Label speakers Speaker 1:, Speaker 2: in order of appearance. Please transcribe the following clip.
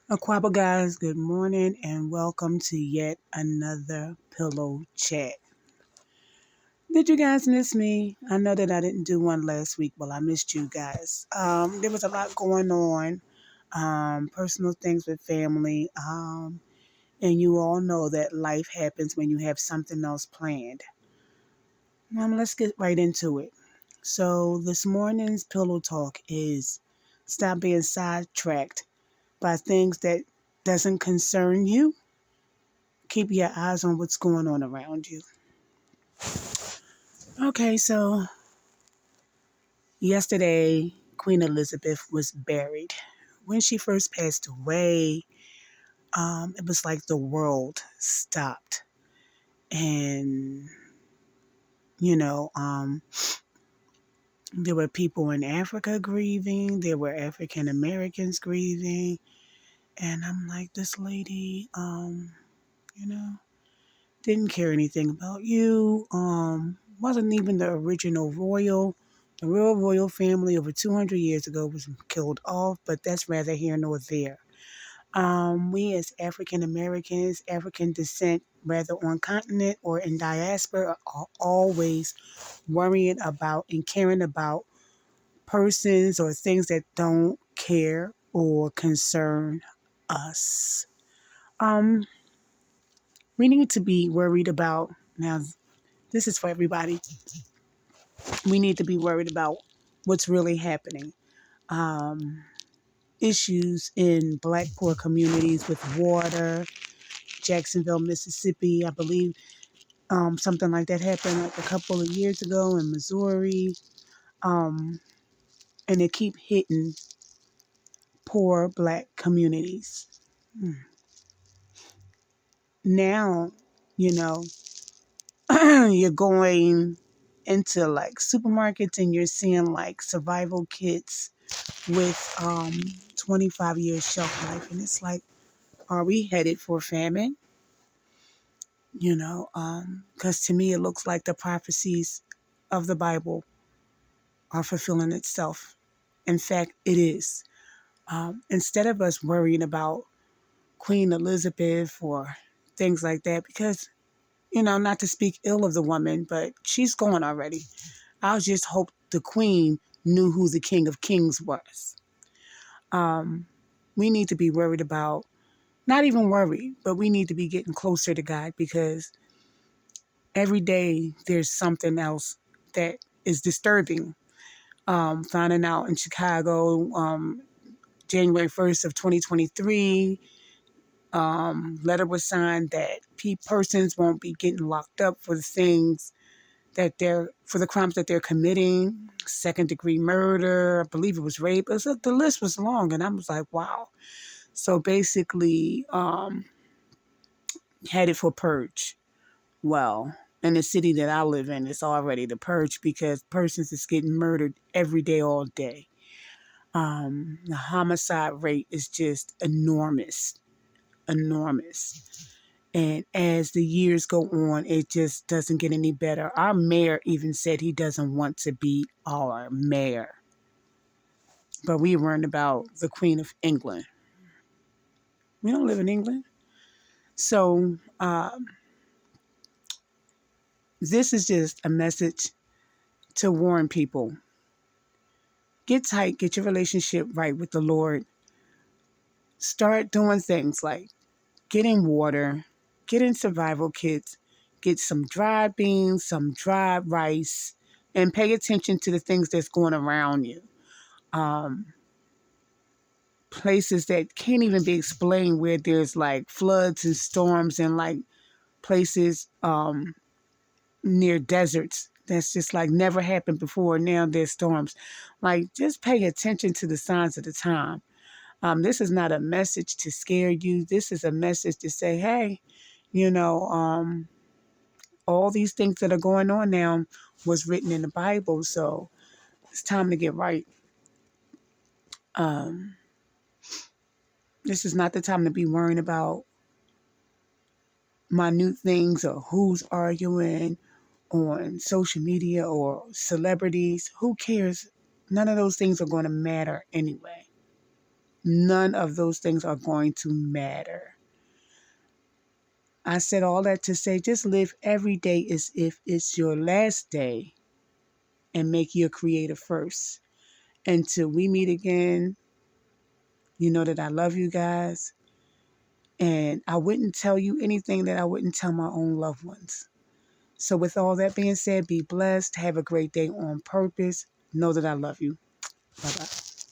Speaker 1: Aquaba guys, good morning and welcome to yet another pillow chat. Did you guys miss me? I know that I didn't do one last week, but I missed you guys. There was a lot going on, personal things with family, and you all know that life happens when you have something else planned. Let's get right into it. So this morning's pillow talk is stop being sidetracked by things that doesn't concern you. Keep your eyes on what's going on around you. Okay, so yesterday, Queen Elizabeth was buried. When she first passed away, it was like the world stopped. And, you know, um, there were people in Africa grieving, there were African Americans grieving. And I'm like, this lady, you know, didn't care anything about you. Wasn't even the original royal. The royal family over 200 years ago was killed off, but that's rather here nor there. We as African Americans, African descent, whether on continent or in diaspora, are always worrying about and caring about persons or things that don't care or concern us. Um, we need to be worried about now. This is for everybody. We need to be worried about what's really happening. Um, Issues in Black poor communities with water, Jacksonville, Mississippi. I believe something like that happened like a couple of years ago in Missouri. Um, and they keep hitting poor Black communities. Now, you know, you're going into like supermarkets and you're seeing like survival kits with 25 years shelf life. And it's like, are we headed for famine? Because to me, it looks like the prophecies of the Bible are fulfilling itself. In fact, it is. Instead of us worrying about Queen Elizabeth or things like that, because, not to speak ill of the woman, but she's gone already. I just hope the Queen knew who the King of Kings was. We need to be worried about, not even worried, but we need to be getting closer to God because every day there's something else that is disturbing. Finding out in Chicago, January 1st of 2023, letter was signed that persons won't be getting locked up for the things for the crimes that they're committing, second degree murder, I believe it was rape. The list was long, and I was like, wow. So basically, headed for purge. Well, in the city that I live in, it's already the purge because persons is getting murdered every day, all day. The homicide rate is just enormous, enormous. And as the years go on, it just doesn't get any better. Our mayor even said he doesn't want to be our mayor. But we learned about the Queen of England. We don't live in England. So this is just a message to warn people. Get tight, get your relationship right with the Lord. Start doing things like getting water, getting survival kits, get some dried beans, some dried rice, and pay attention to the things that's going around you. Um, Places that can't even be explained where there's like floods and storms and like places near deserts that's just like never happened before. Now there's storms. Like just pay attention to the signs of the time. This is not a message to scare you. This is a message to say, hey, you know, all these things that are going on now was written in the Bible. So it's time to get right. Um, this is not the time to be worrying about minute things or who's arguing on social media or celebrities. Who cares? None of those things are going to matter anyway. none of those things are going to matter. I said all that to say just live every day as if it's your last day and make your creator first. Until we meet again, you know that I love you guys. And I wouldn't tell you anything that I wouldn't tell my own loved ones. So with all that being said, be blessed. Have a great day on purpose. Know that I love you. Bye-bye.